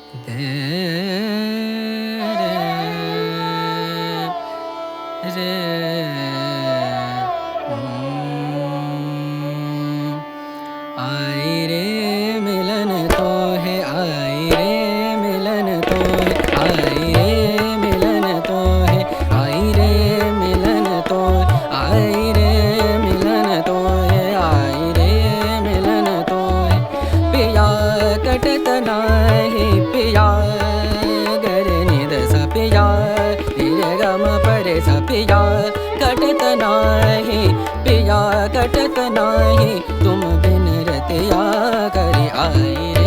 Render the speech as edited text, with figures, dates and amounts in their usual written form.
दे रे आई रे मिलन तो है, आई रे मिलन तो है, आई रे मिलन तो है, आई रे मिलन तो है, आई रे मिलन तो है, आई रे मिलन तो है। पिया कटत नाही पिया गर निद सा पिया रे गम परे सा पिया कटत नाही पिया कटत नाही तुम बिन रतिया करी आई।